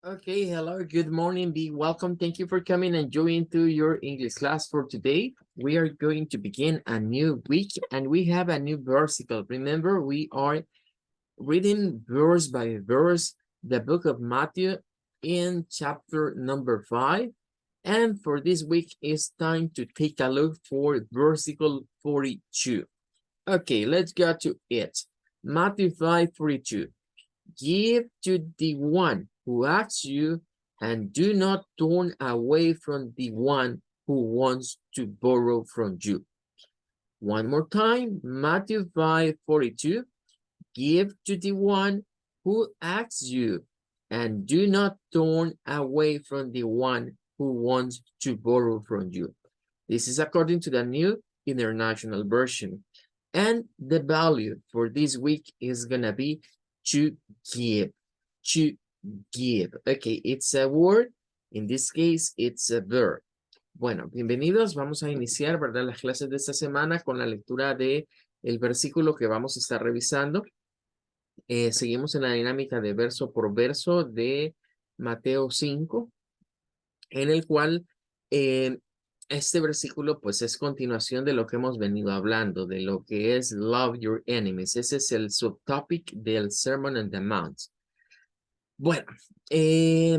Okay, hello, good morning, be welcome. Thank you for coming and joining to your English class for today. We are going to begin a new week and we have a new versicle. Remember, we are reading verse by verse the book of Matthew in chapter number 5. And for this week, it's time to take a look for versicle 42. Okay, let's go to it. Matthew 5:42. Give to the one who asks you, and do not turn away from the one who wants to borrow from you. One more time, Matthew 5:42. Give to the one who asks you, and do not turn away from the one who wants to borrow from you. This is according to the New International Version. And the value for this week is going to be to give. To give. Okay, it's a word. In this case, it's a verb. Bueno, bienvenidos. Vamos a iniciar, ¿verdad? Las clases de esta semana con la lectura de el versículo que vamos a estar revisando. Seguimos en la dinámica de verso por verso de Mateo 5, en el cual este versículo pues es continuación de lo que hemos venido hablando, de lo que es Love Your Enemies. Ese es el subtopic del Sermon on the Mount. Bueno,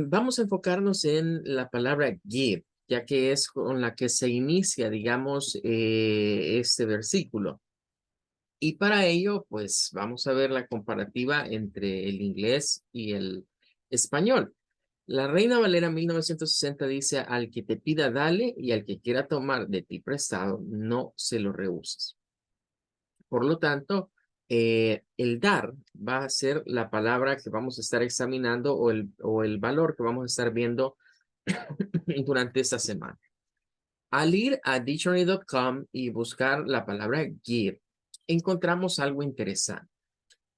vamos a enfocarnos en la palabra give, ya que es con la que se inicia, digamos, este versículo. Y para ello, pues vamos a ver la comparativa entre el inglés y el español. La Reina Valera 1960 dice, al que te pida dale y al que quiera tomar de ti prestado, no se lo rehuses. Por lo tanto, el dar va a ser la palabra que vamos a estar examinando o el valor que vamos a estar viendo durante esta semana. Al ir a dictionary.com y buscar la palabra give, encontramos algo interesante.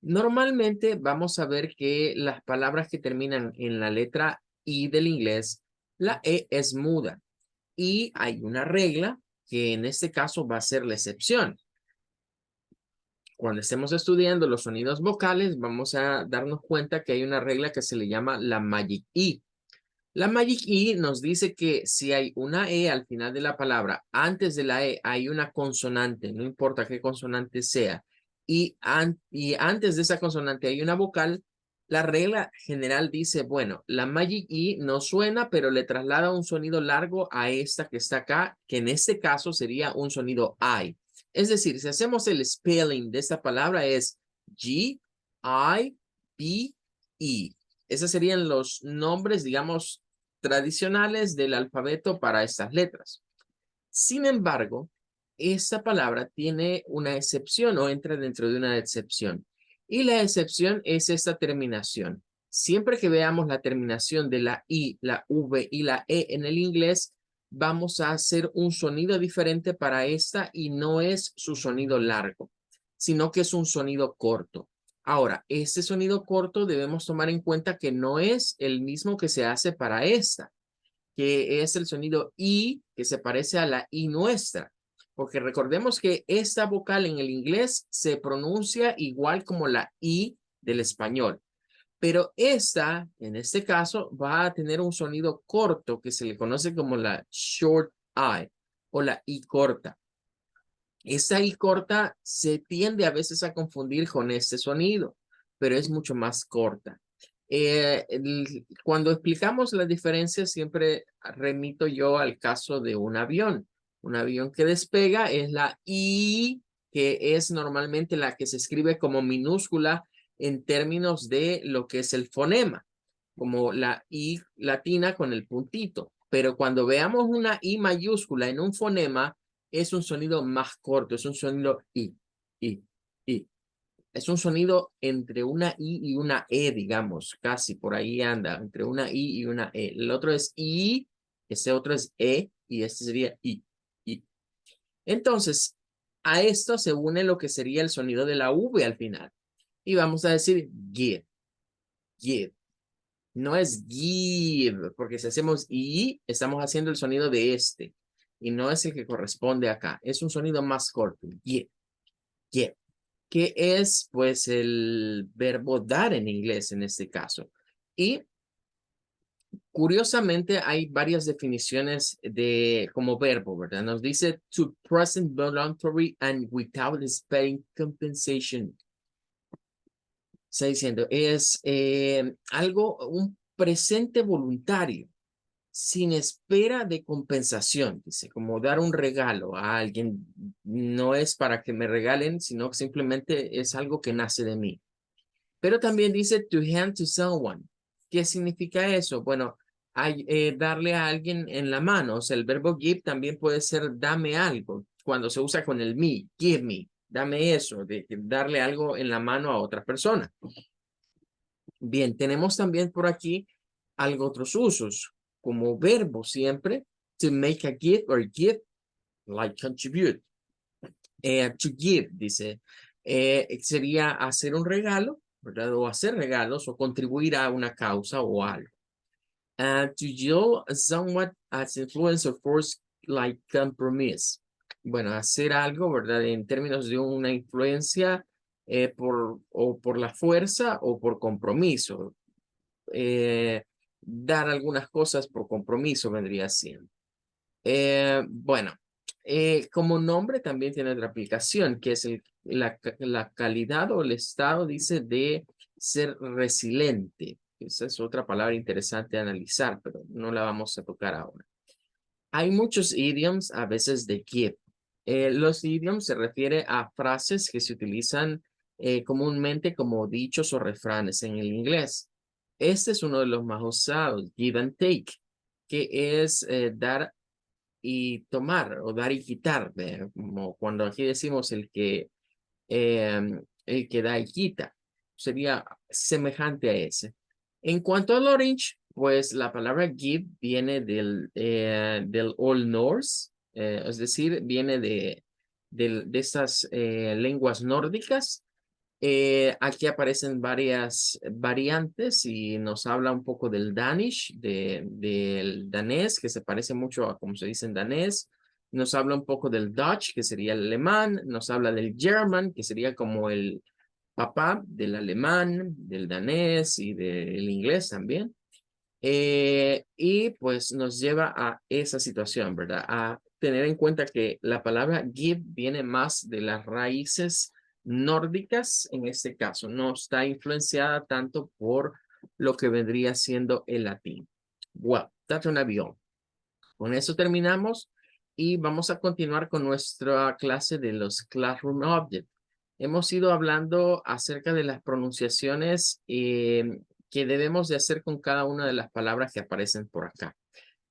Normalmente vamos a ver que las palabras que terminan en la letra I del inglés, la E es muda. Y hay una regla que en este caso va a ser la excepción. Cuando estemos estudiando los sonidos vocales, vamos a darnos cuenta que hay una regla que se le llama la Magic E. La Magic E nos dice que si hay una E al final de la palabra, antes de la E hay una consonante, no importa qué consonante sea, y antes de esa consonante hay una vocal, la regla general dice, bueno, la Magic E no suena, pero le traslada un sonido largo a esta que está acá, que en este caso sería un sonido I. Es decir, si hacemos el spelling de esta palabra es G, I, B, E. Esos serían los nombres, digamos, tradicionales del alfabeto para estas letras. Sin embargo, esta palabra tiene una excepción o entra dentro de una excepción. Y la excepción es esta terminación. Siempre que veamos la terminación de la I, la V y la E en el inglés, vamos a hacer un sonido diferente para esta y no es su sonido largo, sino que es un sonido corto. Ahora, este sonido corto debemos tomar en cuenta que no es el mismo que se hace para esta, que es el sonido I, que se parece a la I nuestra. Porque recordemos que esta vocal en el inglés se pronuncia igual como la I del español. Pero esta, en este caso, va a tener un sonido corto que se le conoce como la short I o la I corta. Esta I corta se tiende a veces a confundir con este sonido, pero es mucho más corta. Cuando explicamos las diferencias, siempre remito yo al caso de un avión. Un avión que despega es la I, que es normalmente la que se escribe como minúscula en términos de lo que es el fonema, como la I latina con el puntito. Pero cuando veamos una I mayúscula en un fonema, es un sonido más corto, es un sonido I, I, I. Es un sonido entre una I y una E, digamos, casi por ahí anda, entre una I y una E. El otro es I, ese otro es E, y este sería I, I. Entonces, a esto se une lo que sería el sonido de la V al final. Y vamos a decir give, give. No es give, porque si hacemos I, estamos haciendo el sonido de este. Y no es el que corresponde acá. Es un sonido más corto. Give, give. Que es pues el verbo dar en inglés en este caso. Y Curiosamente, hay varias definiciones de como verbo, ¿verdad? Nos dice to present voluntary and without expecting compensation. Está diciendo, es algo, un presente voluntario, sin espera de compensación. Dice, como dar un regalo a alguien, no es para que me regalen, sino que simplemente es algo que nace de mí. Pero también dice to hand to someone. ¿Qué significa eso? Bueno, darle a alguien en la mano. O sea, el verbo give también puede ser dame algo. Cuando se usa con el me, give me, dame eso, de darle algo en la mano a otra persona. Bien, tenemos también por aquí algo otros usos, como verbo siempre, to make a gift or give, like contribute. To give, dice, sería hacer un regalo, ¿verdad? O hacer regalos o contribuir a una causa o algo. To yield somewhat as influence or force, like compromise. Bueno, hacer algo, ¿verdad? En términos de una influencia o por la fuerza o por compromiso. Dar algunas cosas por compromiso vendría siendo. Bueno, como nombre también tiene otra aplicación, que es la calidad o el estado, dice, de ser resiliente. Esa es otra palabra interesante de analizar, pero no la vamos a tocar ahora. Hay muchos idioms, a veces de give. Los idioms se refiere a frases que se utilizan comúnmente como dichos o refranes en el inglés. Este es uno de los más usados, give and take, que es dar y tomar o dar y quitar, como cuando aquí decimos el que da y quita, sería semejante a ese. En cuanto al orange, pues la palabra give viene del Old Norse, es decir, viene de estas lenguas nórdicas. Aquí aparecen varias variantes y nos habla un poco del Danish, del danés, que se parece mucho a como se dice en danés. Nos habla un poco del Dutch, que sería el alemán. Nos habla del German, que sería como el papá del alemán, del danés y del inglés también. Y pues nos lleva a esa situación, ¿verdad? A tener en cuenta que la palabra give viene más de las raíces nórdicas, en este caso, no está influenciada tanto por lo que vendría siendo el latín. Well, that's un avión. Con eso terminamos y vamos a continuar con nuestra clase de los Classroom Objects. Hemos ido hablando acerca de las pronunciaciones que debemos de hacer con cada una de las palabras que aparecen por acá.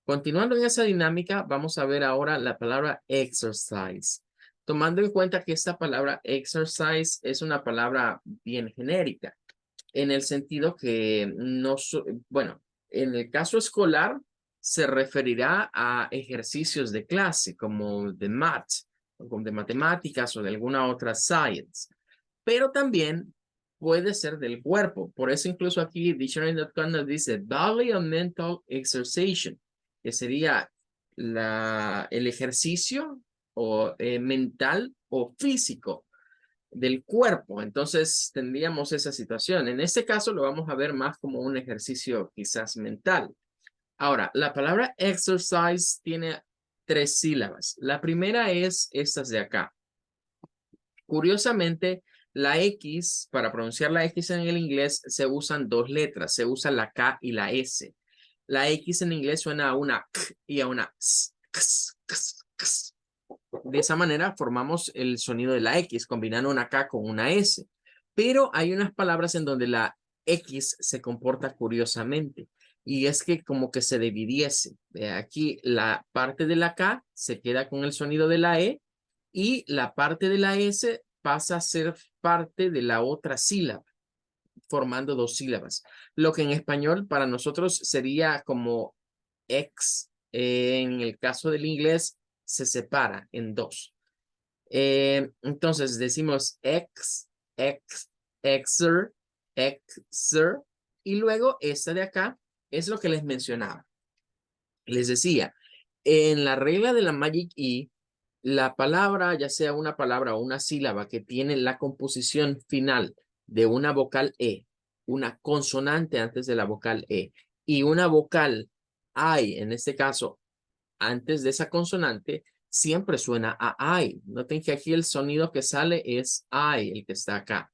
Continuando en esa dinámica, vamos a ver ahora la palabra exercise. Tomando en cuenta que esta palabra exercise es una palabra bien genérica, en el sentido que no, bueno, en el caso escolar se referirá a ejercicios de clase como de math, o de matemáticas o de alguna otra science, pero también puede ser del cuerpo. Por eso incluso aquí Dictionary.com nos dice Body and Mental Exercise, que sería el ejercicio o mental o físico del cuerpo. Entonces tendríamos esa situación. En este caso lo vamos a ver más como un ejercicio quizás mental. Ahora, la palabra exercise tiene 3 sílabas. La primera es estas de acá. Curiosamente, la X, para pronunciar la X en el inglés, se usan 2 letras. Se usa la K y la S. La X en inglés suena a una K y a una S. De esa manera formamos el sonido de la X, combinando una K con una S. Pero hay unas palabras en donde la X se comporta curiosamente. Y es que como que se dividiese. Aquí la parte de la K se queda con el sonido de la E y la parte de la S pasa a ser parte de la otra sílaba, formando 2 sílabas. Lo que en español para nosotros sería como X. En el caso del inglés se separa en 2. Entonces decimos exer, y luego esta de acá es lo que les mencionaba. Les decía, en la regla de la Magic E, la palabra, ya sea una palabra o una sílaba que tiene la composición final de una vocal E, una consonante antes de la vocal E, y una vocal I, en este caso, antes de esa consonante, siempre suena a I. Noten que aquí el sonido que sale es I, el que está acá.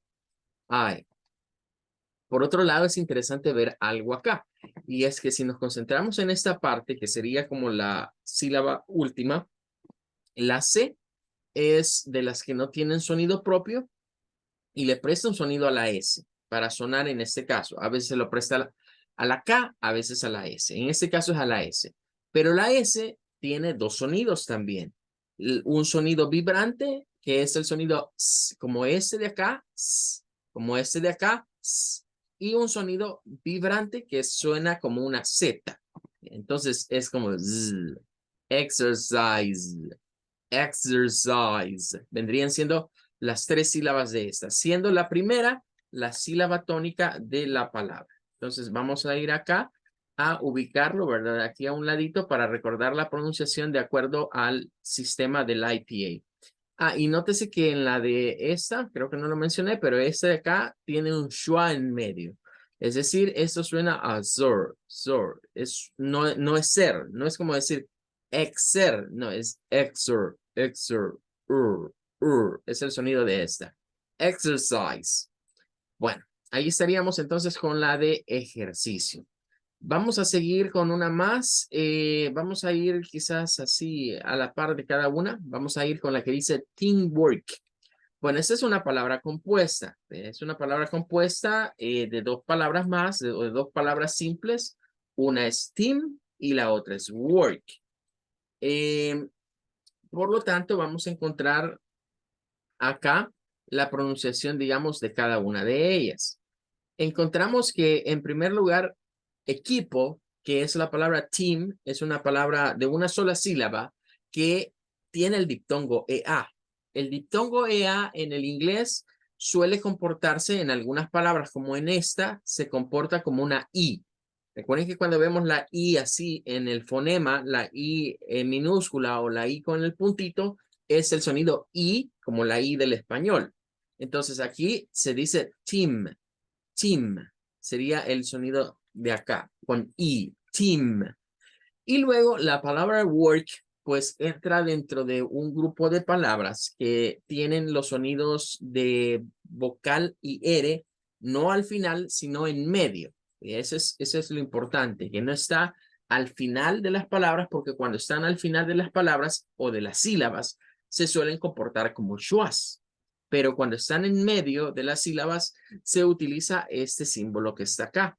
I. Por otro lado, es interesante ver algo acá. Y es que si nos concentramos en esta parte, que sería como la sílaba última, la C es de las que no tienen sonido propio y le presta un sonido a la S para sonar en este caso. A veces se lo presta a la K, a veces a la S. En este caso es a la S. Pero la S tiene dos sonidos también. Un sonido vibrante, que es el sonido S, como este de acá, S, como este de acá, S, y un sonido vibrante que suena como una Z. Entonces es como Z, exercise, exercise. Vendrían siendo las tres sílabas de esta, siendo la primera la sílaba tónica de la palabra. Entonces vamos a ir acá a ubicarlo, ¿verdad? Aquí a un ladito para recordar la pronunciación de acuerdo al sistema del IPA. Ah, y nótese que en la de esta, creo que no lo mencioné, pero esta de acá tiene un schwa en medio. Es decir, esto suena a zor, zor. No es ser, no es como decir exer, no, es exer, exer, es el sonido de esta. Exercise. Bueno, ahí estaríamos entonces con la de ejercicio. Vamos a seguir con una más. Vamos a ir quizás así a la par de cada una. Vamos a ir con la que dice teamwork. Bueno, esta es una palabra compuesta. Es una palabra compuesta de dos palabras más, de dos palabras simples. Una es team y la otra es work. Eh, por lo tanto, vamos a encontrar acá la pronunciación, digamos, de cada una de ellas. Encontramos que, en primer lugar, equipo, que es la palabra team, es una palabra de una sola sílaba que tiene el diptongo EA. El diptongo EA en el inglés suele comportarse en algunas palabras, como en esta, se comporta como una I. Recuerden que cuando vemos la I así en el fonema, la I minúscula o la I con el puntito, es el sonido I, como la I del español. Entonces aquí se dice team, team, sería el sonido de acá, con I, team. Y luego la palabra work, pues entra dentro de un grupo de palabras que tienen los sonidos de vocal y R, no al final, sino en medio. Y eso es lo importante, que no está al final de las palabras, porque cuando están al final de las palabras o de las sílabas, se suelen comportar como schwas. Pero cuando están en medio de las sílabas, se utiliza este símbolo que está acá.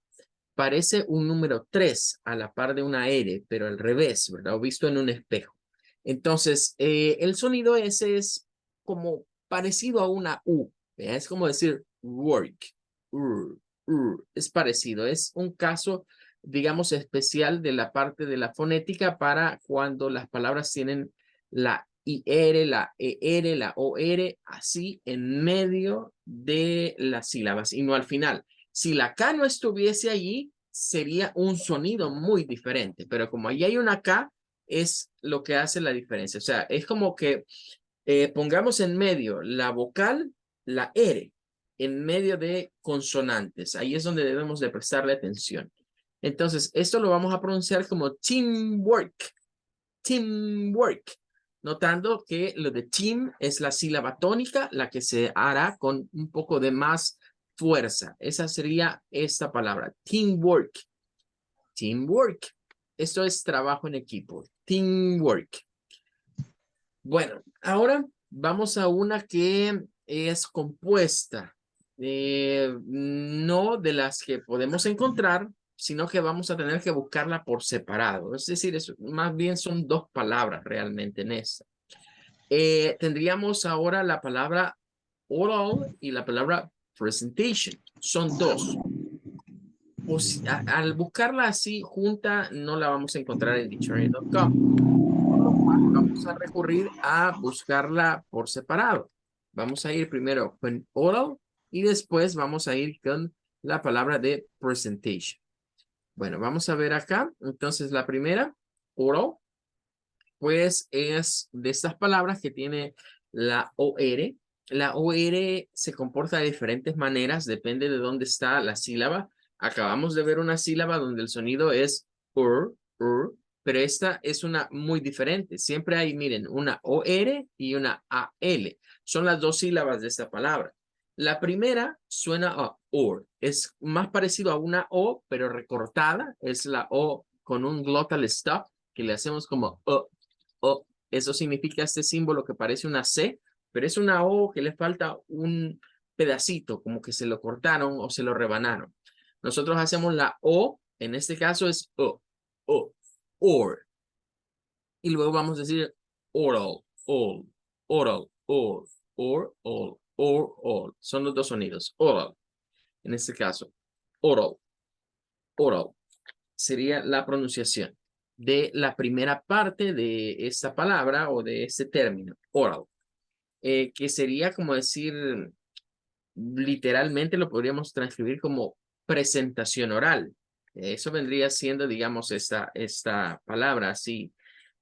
Parece un número 3 a la par de una R, pero al revés, ¿verdad? O visto en un espejo. Entonces, el sonido ese es como parecido a una U. ¿verdad? Es como decir work. Es parecido. Es un caso, digamos, especial de la parte de la fonética para cuando las palabras tienen la IR, la ER, la OR, así en medio de las sílabas y no al final. Si la K no estuviese allí, sería un sonido muy diferente, pero como ahí hay una K, es lo que hace la diferencia. O sea, es como que pongamos en medio la vocal, la R, en medio de consonantes. Ahí es donde debemos de prestarle atención. Entonces, esto lo vamos a pronunciar como teamwork, teamwork. Notando que lo de team es la sílaba tónica, la que se hará con un poco de más fuerza. Esa sería esta palabra, teamwork. Teamwork. Esto es trabajo en equipo. Teamwork. Bueno, ahora vamos a una que es compuesta. No de las que podemos encontrar, sino que vamos a tener que buscarla por separado. Es decir, más bien son dos palabras realmente en esta. Tendríamos ahora la palabra oral y la palabra presentation. Son dos. Al buscarla así junta, no la vamos a encontrar en dictionary.com. Por lo cual, vamos a recurrir a buscarla por separado. Vamos a ir primero con oral y después vamos a ir con la palabra de presentation. Bueno, vamos a ver acá. Entonces, la primera, oral, pues es de estas palabras que tiene la OR. La OR se comporta de diferentes maneras, depende de dónde está la sílaba. Acabamos de ver una sílaba donde el sonido es pero esta es una muy diferente. Siempre hay, miren, una OR y una AL. Son las dos sílabas de esta palabra. La primera suena a or. Es más parecido a una O, pero recortada. Es la O con un glottal stop que le hacemos como O. Eso significa este símbolo que parece una C, pero es una O que le falta un pedacito, como que se lo cortaron o se lo rebanaron. Nosotros hacemos la O, en este caso es O, or. Y luego vamos a decir oral, all, oral, all. Son los dos sonidos, oral. En este caso, oral. Sería la pronunciación de la primera parte de esta palabra o de este término, oral. Que sería como decir, literalmente lo podríamos transcribir como presentación oral. Eso vendría siendo, digamos, esta palabra así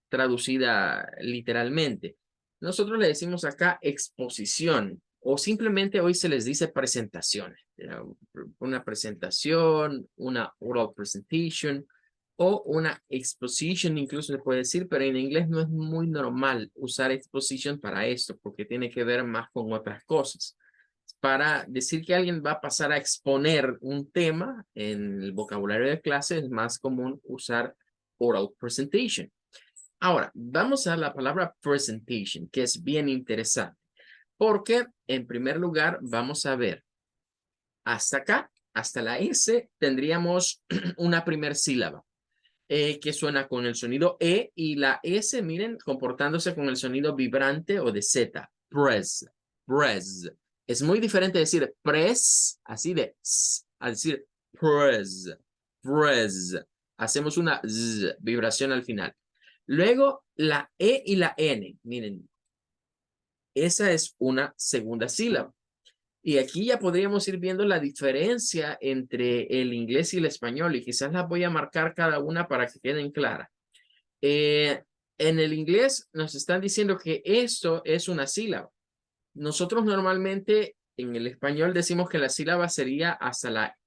traducida literalmente. Nosotros le decimos acá exposición o simplemente hoy se les dice presentación. Una presentación, una oral presentation o una exposition incluso se puede decir, pero en inglés no es muy normal usar exposition para esto porque tiene que ver más con otras cosas. Para decir que alguien va a pasar a exponer un tema en el vocabulario de clase es más común usar oral presentation. Ahora, vamos a la palabra presentation, que es bien interesante, porque en primer lugar vamos a ver hasta acá, hasta la S, tendríamos una primer sílaba que suena con el sonido E y la S, miren, comportándose con el sonido vibrante o de Z, press. Es muy diferente decir press, así de S, a decir press. Hacemos una Z, vibración al final. Luego, la E y la N, miren, esa es una segunda sílaba. Y aquí ya podríamos ir viendo la diferencia entre el inglés y el español, y quizás las voy a marcar cada una para que queden claras. En el inglés nos están diciendo que esto es una sílaba. Nosotros normalmente en el español decimos que la sílaba sería hasta la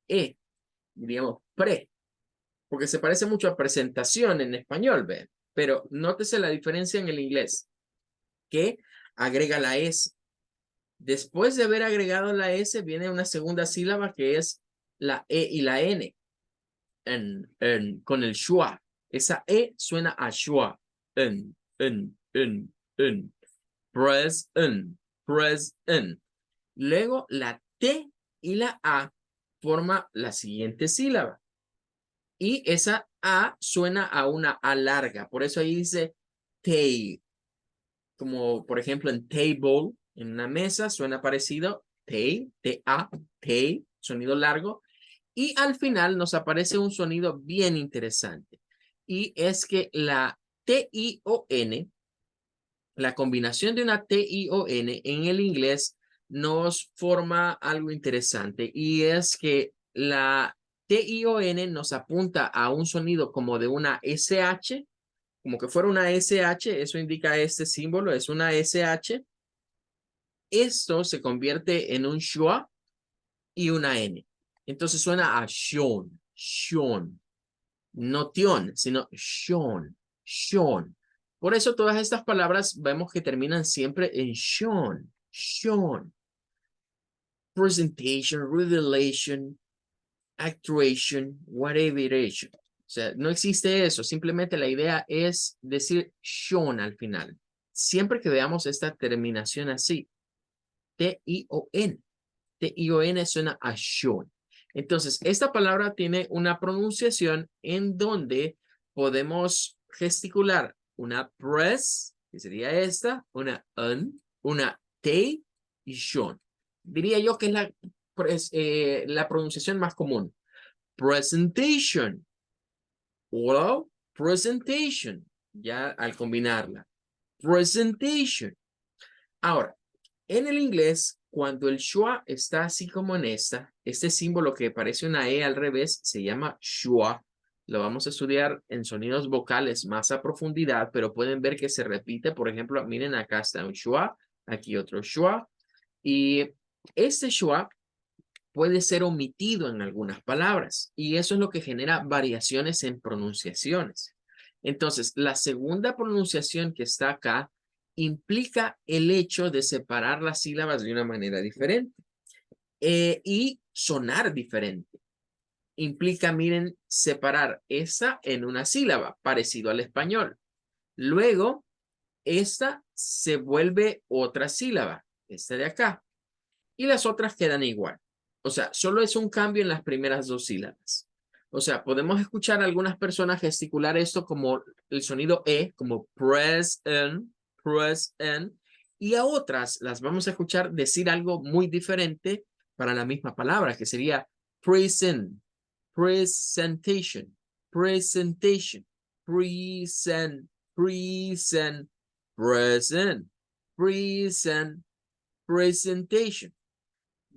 E, diríamos pre, porque se parece mucho a presentación en español, ¿ve? Pero nótese la diferencia en el inglés, que agrega la S. Después de haber agregado la S, viene una segunda sílaba que es la E y la N, con el schwa. Esa E suena a schwa. Present. Luego la T y la A forma la siguiente sílaba. Y esa A suena a una A larga. Por eso ahí dice table. Como por ejemplo en table, en una mesa, suena parecido. T-A, table, sonido largo. Y al final nos aparece un sonido bien interesante. Y es que la T-I-O-N, la combinación de una T-I-O-N en el inglés nos forma algo interesante. Y es que la T-I-O-N nos apunta a un sonido como de una SH, como que fuera una SH, eso indica este símbolo, es una SH. Esto se convierte en un schwa y una N. Entonces suena a Sean. No tion, sino Sean. Por eso todas estas palabras vemos que terminan siempre en Sean. Presentation, revelation, actuation, whatever it is. O sea, no existe eso. Simplemente la idea es decir Sean al final. Siempre que veamos esta terminación así, T-I-O-N. T-I-O-N suena a Sean. Entonces, esta palabra tiene una pronunciación en donde podemos gesticular una press, que sería esta, una una T y Sean. Diría yo que es la pronunciación más común. Presentation. Oral presentation. Ya al combinarla. Presentation. Ahora, en el inglés, cuando el schwa está así como en este símbolo que parece una E al revés, se llama schwa. Lo vamos a estudiar en sonidos vocales más a profundidad, pero pueden ver que se repite. Por ejemplo, miren, acá está un schwa, aquí otro schwa. Y este schwa puede ser omitido en algunas palabras y eso es lo que genera variaciones en pronunciaciones. Entonces, la segunda pronunciación que está acá implica el hecho de separar las sílabas de una manera diferente y sonar diferente. Implica, miren, separar esa en una sílaba, parecido al español. Luego, esta se vuelve otra sílaba, esta de acá, y las otras quedan igual. O sea, solo es un cambio en las primeras dos sílabas. O sea, podemos escuchar a algunas personas gesticular esto como el sonido E, como present, y a otras las vamos a escuchar decir algo muy diferente para la misma palabra, que sería present, presentation, presentation, present, present, present, present, presentation.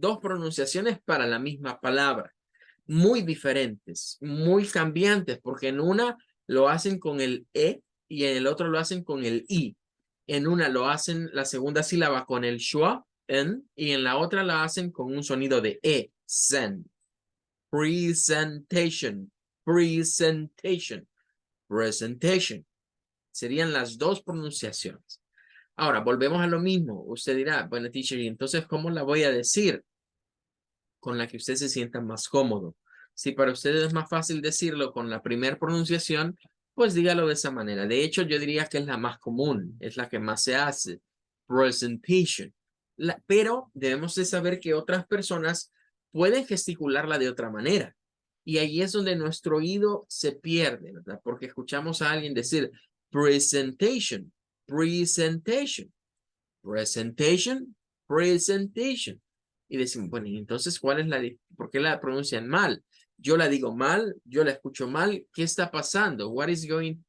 Dos pronunciaciones para la misma palabra, muy diferentes, muy cambiantes, porque en una lo hacen con el E y en el otro lo hacen con el I. En una lo hacen la segunda sílaba con el schwa, en, y en la otra la hacen con un sonido de E, sen. Presentation, presentation, presentation. Serían las dos pronunciaciones. Ahora, volvemos a lo mismo. Usted dirá, bueno, teacher, ¿y entonces cómo la voy a decir? Con la que usted se sienta más cómodo. Si para usted es más fácil decirlo con la primera pronunciación, pues dígalo de esa manera. De hecho, yo diría que es la más común, es la que más se hace. Presentation. Pero debemos de saber que otras personas pueden gesticularla de otra manera. Y ahí es donde nuestro oído se pierde, ¿verdad? Porque escuchamos a alguien decir presentation, presentation, presentation, presentation. Y decimos, bueno, ¿y entonces cuál es por qué la pronuncian mal? Yo la digo mal, yo la escucho mal, ¿qué está pasando? What is going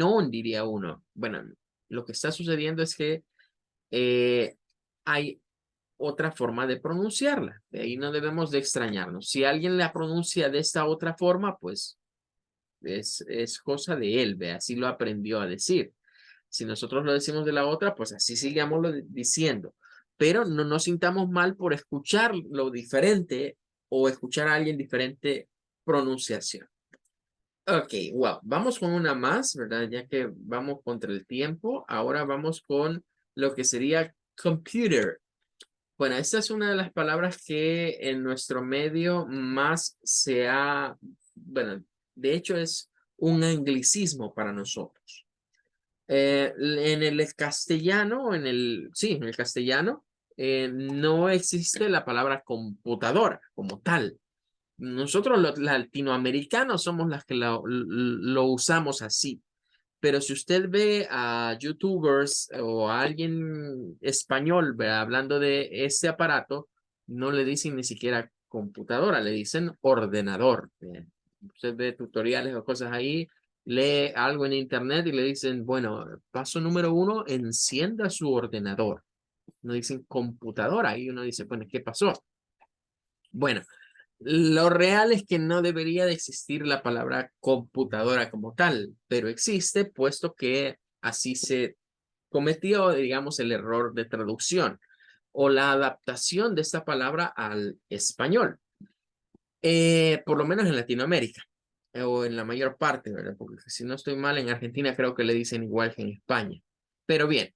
on, diría uno. Bueno, lo que está sucediendo es que hay otra forma de pronunciarla. De ahí no debemos de extrañarnos. Si alguien la pronuncia de esta otra forma, pues es cosa de él, ve, así lo aprendió a decir. Si nosotros lo decimos de la otra, pues así sigámoslo diciendo. Pero no nos sintamos mal por escuchar lo diferente o escuchar a alguien diferente pronunciación. Ok, wow. Vamos con una más, ¿verdad? Ya que vamos contra el tiempo. Ahora vamos con lo que sería computer. Bueno, esta es una de las palabras que en nuestro medio más se ha, bueno, de hecho es un anglicismo para nosotros. En el castellano, sí, en el castellano, no existe la palabra computadora como tal. Nosotros los latinoamericanos somos las que lo usamos así. Pero si usted ve a youtubers o a alguien español hablando de este aparato, no le dicen ni siquiera computadora, le dicen ordenador. Usted ve tutoriales o cosas ahí, lee algo en internet y le dicen, bueno, paso número 1, encienda su ordenador. No dicen computadora y uno dice, bueno, ¿qué pasó? Bueno, lo real es que no debería de existir la palabra computadora como tal, pero existe puesto que así se cometió, digamos, el error de traducción o la adaptación de esta palabra al español, por lo menos en Latinoamérica o en la mayor parte, ¿verdad? Porque si no estoy mal, en Argentina creo que le dicen igual que en España. Pero bien,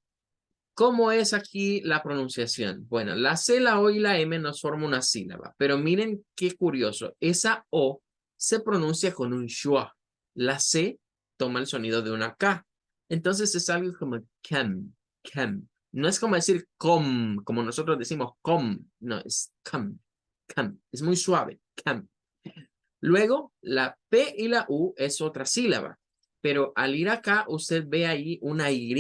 ¿cómo es aquí la pronunciación? Bueno, la C, la O y la M nos forman una sílaba, pero miren qué curioso. Esa O se pronuncia con un schwa. La C toma el sonido de una K. Entonces es algo como cam, cam. No es como decir como nosotros decimos com. No, es cam, cam. Es muy suave, cam. Luego, la P y la U es otra sílaba, pero al ir acá, usted ve ahí una Y,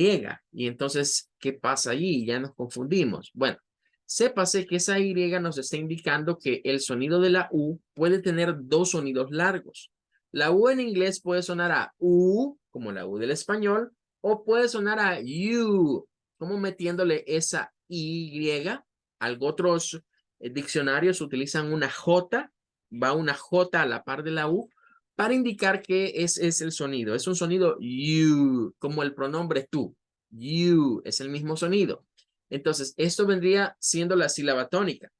y entonces, ¿qué pasa allí? Ya nos confundimos. Bueno, sépase que esa Y nos está indicando que el sonido de la U puede tener dos sonidos largos. La U en inglés puede sonar a U, como la U del español, o puede sonar a U, como metiéndole esa Y. Algo otros diccionarios utilizan una J, va una J a la par de la U para indicar que es el sonido. Es un sonido you, como el pronombre tú. You es el mismo sonido. Entonces, esto vendría siendo la sílaba tónica.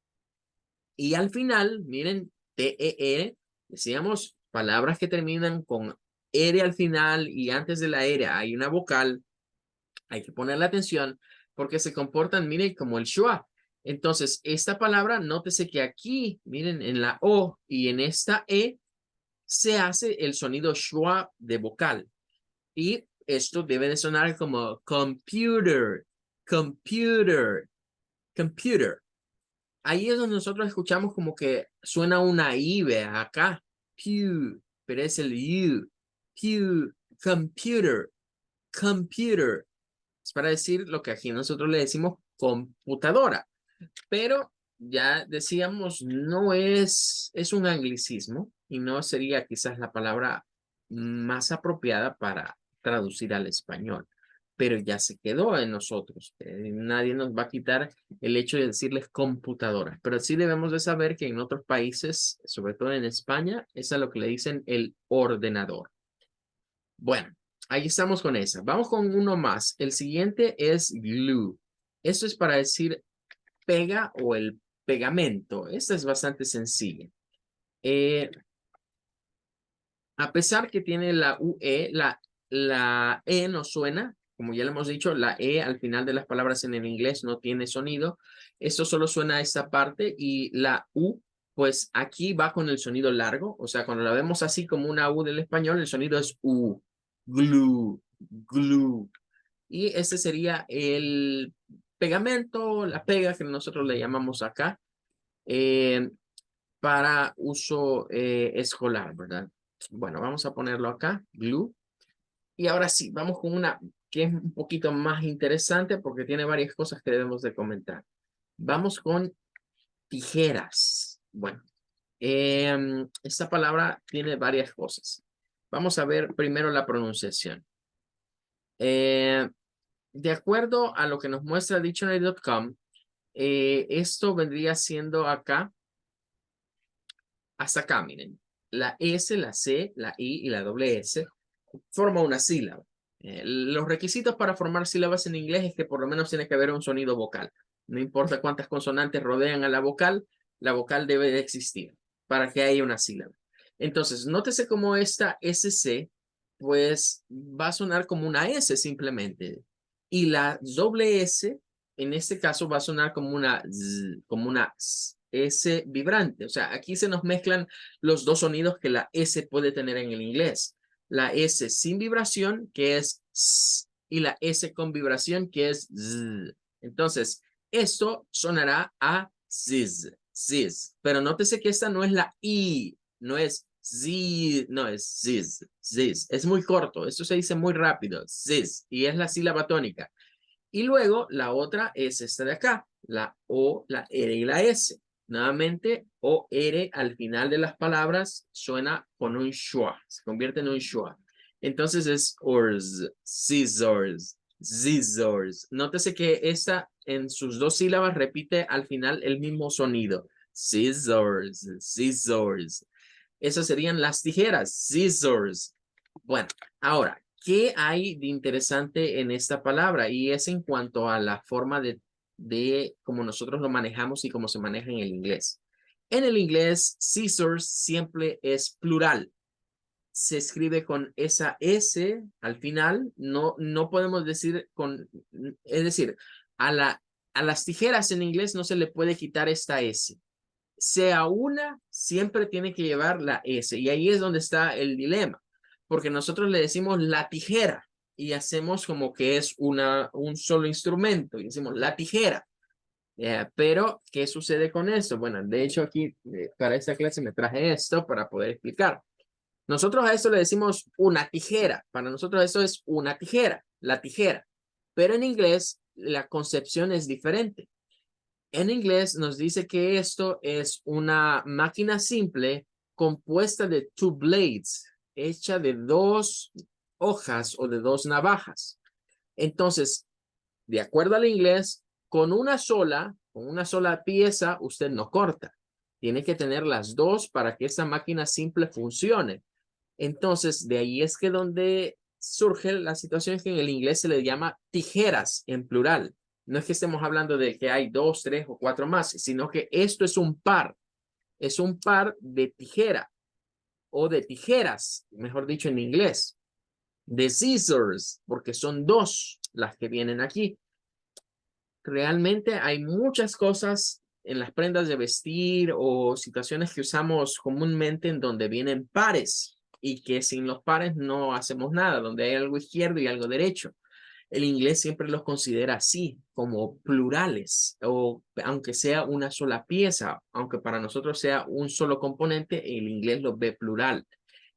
Y al final, miren, T-E-R, decíamos palabras que terminan con R al final y antes de la R hay una vocal. Hay que ponerle atención porque se comportan, miren, como el schwa. Entonces, esta palabra, nótese que aquí, miren, en la O y en esta E, se hace el sonido schwa de vocal. Y esto debe de sonar como computer, computer, computer. Ahí es donde nosotros escuchamos como que suena una I, vea, acá, pew, pero es el U, pew, computer, computer. Es para decir lo que aquí nosotros le decimos computadora, pero ya decíamos, no es un anglicismo y no sería quizás la palabra más apropiada para traducir al español, pero ya se quedó en nosotros. Nadie nos va a quitar el hecho de decirles computadora, pero sí debemos de saber que en otros países, sobre todo en España, es a lo que le dicen el ordenador. Bueno, ahí estamos con esa. Vamos con uno más. El siguiente es glue. Esto es para decir pega o el pegamento. Esta es bastante sencilla. A pesar que tiene la UE, la E no suena. Como ya le hemos dicho, la E al final de las palabras en el inglés no tiene sonido. Esto solo suena a esta parte y la U, pues aquí va con el sonido largo. O sea, cuando la vemos así como una U del español, el sonido es U. Glue, glue. Y este sería el pegamento, la pega que nosotros le llamamos acá, eh, para uso escolar, ¿verdad? Bueno, vamos a ponerlo acá, glue. Y ahora sí, vamos con una que es un poquito más interesante porque tiene varias cosas que debemos de comentar. Vamos con tijeras. Bueno, esta palabra tiene varias cosas. Vamos a ver primero la pronunciación. De acuerdo a lo que nos muestra dictionary.com, esto vendría siendo acá, hasta acá, miren. La S, la C, la I y la doble S forma una sílaba. Los requisitos para formar sílabas en inglés es que por lo menos tiene que haber un sonido vocal. No importa cuántas consonantes rodean a la vocal debe de existir para que haya una sílaba. Entonces, nótese cómo esta SC, pues va a sonar como una S simplemente. Y la doble S, en este caso, va a sonar como una Z, como una S vibrante. O sea, aquí se nos mezclan los dos sonidos que la S puede tener en el inglés. La S sin vibración, que es S, y la S con vibración, que es Z. Entonces, esto sonará a ziz, ziz. Pero nótese que esta no es la I, no es Z, no es ziz, ziz. Es muy corto, esto se dice muy rápido, ziz, y es la sílaba tónica. Y luego la otra es esta de acá, la O, la R y la S. Nuevamente, O, R al final de las palabras suena con un schwa, se convierte en un schwa. Entonces es ors, scissors, scissors. Nótese que esta en sus dos sílabas repite al final el mismo sonido. Scissors, scissors. Esas serían las tijeras, scissors. Bueno, ahora, ¿qué hay de interesante en esta palabra? Y es en cuanto a la forma de cómo nosotros lo manejamos y cómo se maneja en el inglés. En el inglés, scissors siempre es plural. Se escribe con esa S al final. No podemos decir con, es decir, a las tijeras en inglés no se le puede quitar esta S. Sea una, siempre tiene que llevar la S. Y ahí es donde está el dilema. Porque nosotros le decimos la tijera y hacemos como que es un solo instrumento. Y decimos la tijera. Pero, ¿qué sucede con eso? Bueno, de hecho aquí para esta clase me traje esto para poder explicar. Nosotros a esto le decimos una tijera. Para nosotros eso es una tijera, la tijera. Pero en inglés la concepción es diferente. En inglés nos dice que esto es una máquina simple compuesta de two blades, hecha de dos hojas o de dos navajas. Entonces, de acuerdo al inglés, con una sola pieza, usted no corta. Tiene que tener las dos para que esa máquina simple funcione. Entonces, de ahí es que donde surge la situación que en el inglés se le llama tijeras en plural. No es que estemos hablando de que hay dos, tres o cuatro más, sino que esto es un par. es un par de tijera o de tijeras, mejor dicho en inglés. The scissors, porque son dos las que vienen aquí. Realmente hay muchas cosas en las prendas de vestir o situaciones que usamos comúnmente en donde vienen pares y que sin los pares no hacemos nada, donde hay algo izquierdo y algo derecho. El inglés siempre los considera así, como plurales, o aunque sea una sola pieza, aunque para nosotros sea un solo componente, el inglés los ve plural.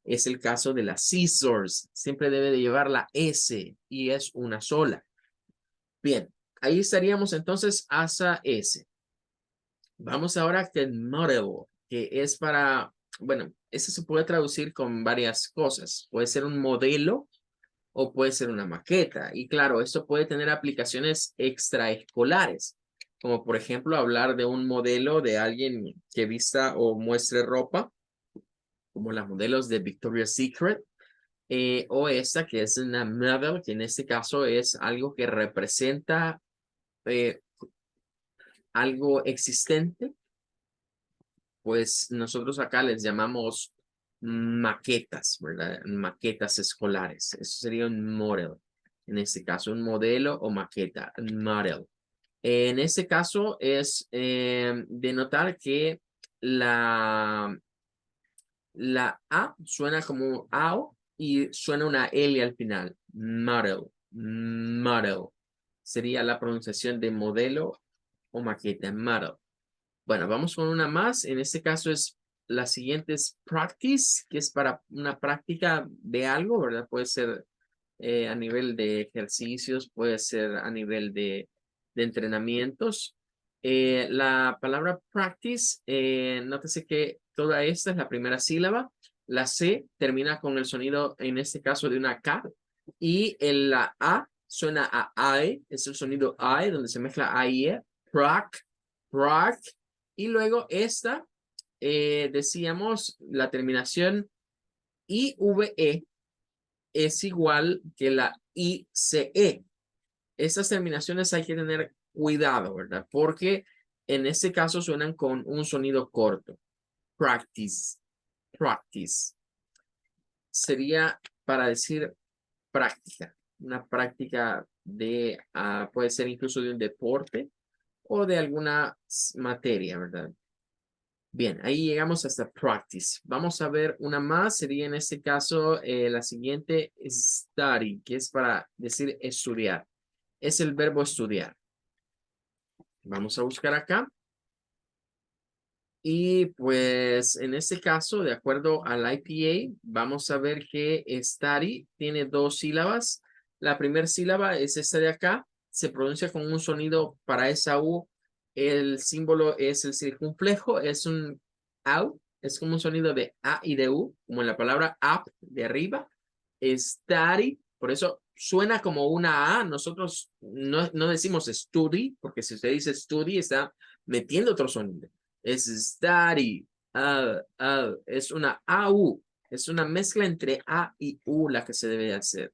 Es el caso de las scissors, siempre debe de llevar la S y es una sola. Bien, ahí estaríamos entonces hasta S. Vamos ahora que el model, que es para, bueno, ese se puede traducir con varias cosas. Puede ser un modelo o puede ser una maqueta. Y claro, esto puede tener aplicaciones extraescolares, como por ejemplo hablar de un modelo de alguien que vista o muestre ropa, como las modelos de Victoria's Secret, o esta que es una model, que en este caso es algo que representa eh, algo existente, pues nosotros acá les llamamos maquetas, ¿verdad? Maquetas escolares. Eso sería un model. En este caso, un modelo o maqueta, un model. En este caso es de notar que la, la A suena como AO y suena una L al final. Model, model. Sería la pronunciación de modelo o maqueta, model. Bueno, vamos con una más. En este caso es la siguiente es practice, que es para una práctica de algo, ¿verdad? Puede ser a nivel de ejercicios, puede ser a nivel de entrenamientos. La palabra practice, nótese que toda esta es la primera sílaba. La C termina con el sonido, en este caso, de una K. Y la A suena a I, es el sonido I, donde se mezcla A y E. Prac, prac. Y luego esta, decíamos, la terminación IVE es igual que la ICE. Estas terminaciones hay que tener cuidado, ¿verdad? Porque en este caso suenan con un sonido corto. Practice, practice. Sería para decir práctica. Una práctica de, puede ser incluso de un deporte o de alguna materia, ¿verdad? Bien, ahí llegamos hasta practice. Vamos a ver una más, sería en este caso la siguiente, study, que es para decir estudiar. Es el verbo estudiar. Vamos a buscar acá. Y pues en este caso, de acuerdo al IPA, vamos a ver que study tiene dos sílabas. La primera sílaba es esta de acá. Se pronuncia con un sonido para esa U. El símbolo es el circunflejo, es un AU. Es como un sonido de A y de U, como en la palabra up, de arriba. Study, por eso suena como una A. Nosotros no decimos study, porque si usted dice study, está metiendo otro sonido. Es study, es una AU, es una mezcla entre A y U la que se debe hacer.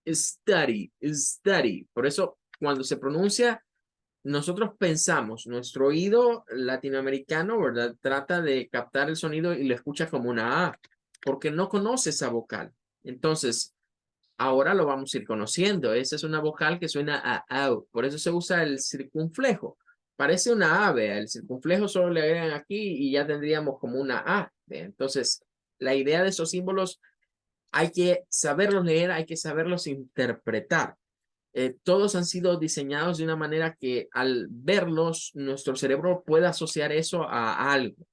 Study, study. Por eso, cuando se pronuncia, nosotros pensamos, nuestro oído latinoamericano, ¿verdad? Trata de captar el sonido y lo escucha como una A, porque no conoce esa vocal. Entonces, ahora lo vamos a ir conociendo. Esa es una vocal que suena a au. Por eso se usa el circunflejo. Parece una A, vea. El circunflejo solo le agregan aquí y ya tendríamos como una A. ¿Vea? Entonces, la idea de esos símbolos hay que saberlos leer, hay que saberlos interpretar. Todos han sido diseñados de una manera que al verlos, nuestro cerebro puede asociar eso a algo.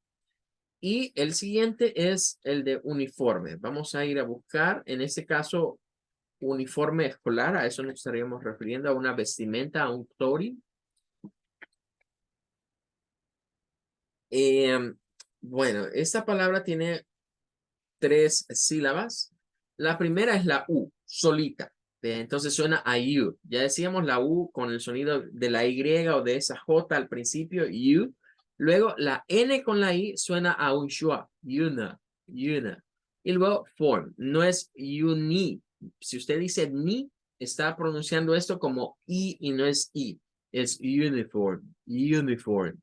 Y el siguiente es el de uniforme. Vamos a ir a buscar, en este caso, uniforme escolar, a eso nos estaríamos refiriendo, a una vestimenta, a un clothing. Bueno, esta palabra tiene tres sílabas. La primera es la U, solita. Entonces suena a you. Ya decíamos la U con el sonido de la Y o de esa J al principio, you. Luego la N con la I suena a un schwa, una, una. Y luego form, no es uni. Si usted dice ni, está pronunciando esto como I y no es I. Es uniform, uniform.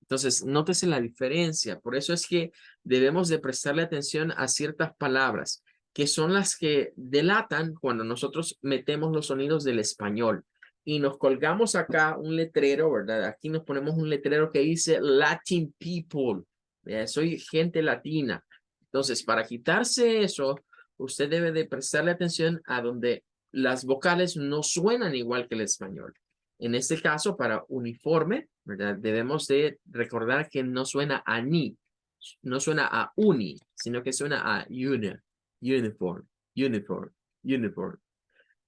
Entonces, nótese la diferencia. Por eso es que debemos de prestarle atención a ciertas palabras que son las que delatan cuando nosotros metemos los sonidos del español. Y nos colgamos acá un letrero, ¿verdad? Aquí nos ponemos un letrero que dice Latin people. Soy gente latina. Entonces, para quitarse eso, usted debe de prestarle atención a donde las vocales no suenan igual que el español. En este caso, para uniforme, ¿verdad? Debemos de recordar que no suena a ni, no suena a uni, sino que suena a uniform, uniform, uniform.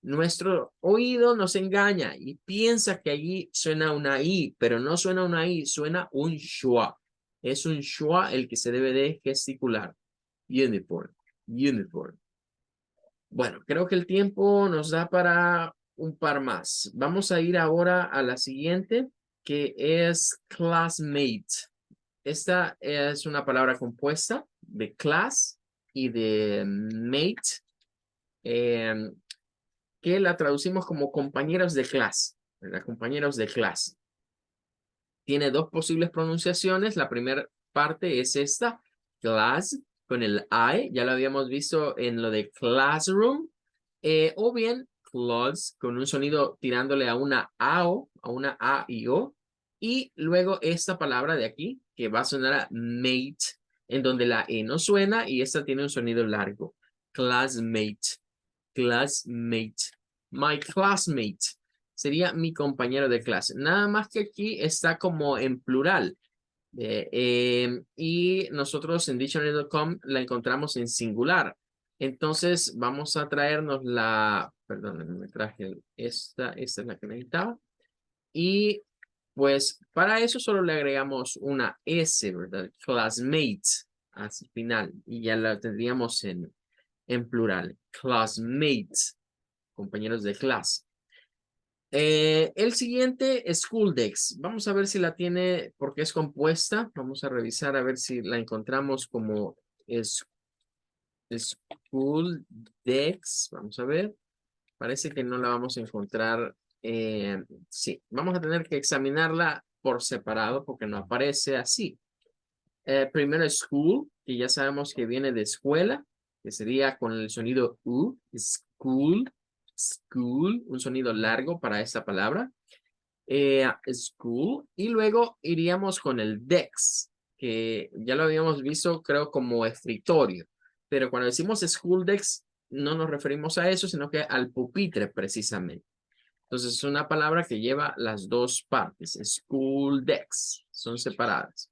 Nuestro oído nos engaña y piensa que allí suena una I, pero no suena una I, suena un schwa. Es un schwa el que se debe de gesticular. Uniform, uniform. Bueno, creo que el tiempo nos da para un par más. Vamos a ir ahora a la siguiente, que es classmate. Esta es una palabra compuesta de class y de mate, que la traducimos como compañeros de clase, ¿verdad? Compañeros de clase. Tiene dos posibles pronunciaciones. La primera parte es esta, class, con el I, ya lo habíamos visto en lo de classroom, o bien claws, con un sonido tirándole a una AO, a una A y O, y luego esta palabra de aquí, que va a sonar a mate, en donde la E no suena y esta tiene un sonido largo. Classmate, classmate, my classmate. Sería mi compañero de clase. Nada más que aquí está como en plural. Y nosotros en dictionary.com la encontramos en singular. Entonces vamos a traernos la, perdón, me traje esta es la que necesitaba. Y pues para eso solo le agregamos una S, ¿verdad? Classmate al final y ya la tendríamos en plural. Classmates, compañeros de clase. El siguiente es Schooldex. Vamos a ver si la tiene porque es compuesta. Vamos a revisar a ver si la encontramos como Schooldex. Vamos a ver. Parece que no la vamos a encontrar. Sí, vamos a tener que examinarla por separado porque no aparece así. Primero school, que ya sabemos que viene de escuela, que sería con el sonido U, school, school, un sonido largo para esta palabra. School, y luego iríamos con el dex, que ya lo habíamos visto, creo, como escritorio. Pero cuando decimos school dex, no nos referimos a eso, sino que al pupitre, precisamente. Entonces, es una palabra que lleva las dos partes. School dex, son separadas.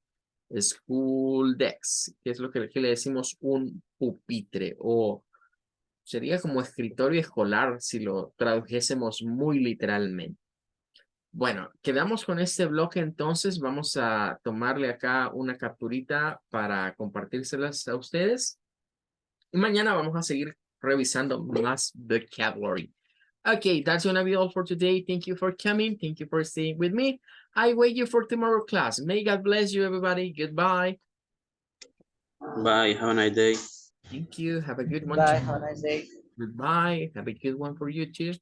School desk, que es lo que le decimos un pupitre o sería como escritorio escolar si lo tradujésemos muy literalmente. Bueno, quedamos con este bloque entonces. Vamos a tomarle acá una capturita para compartírselas a ustedes. Y mañana vamos a seguir revisando más vocabulary. Okay, that's gonna be all for today. Thank you for coming. Thank you for staying with me. I wait you for tomorrow class. May God bless you, everybody. Goodbye. Bye. Have a nice day. Thank you. Have a good one. Bye. Have a nice day. Goodbye. Have a good one for you too.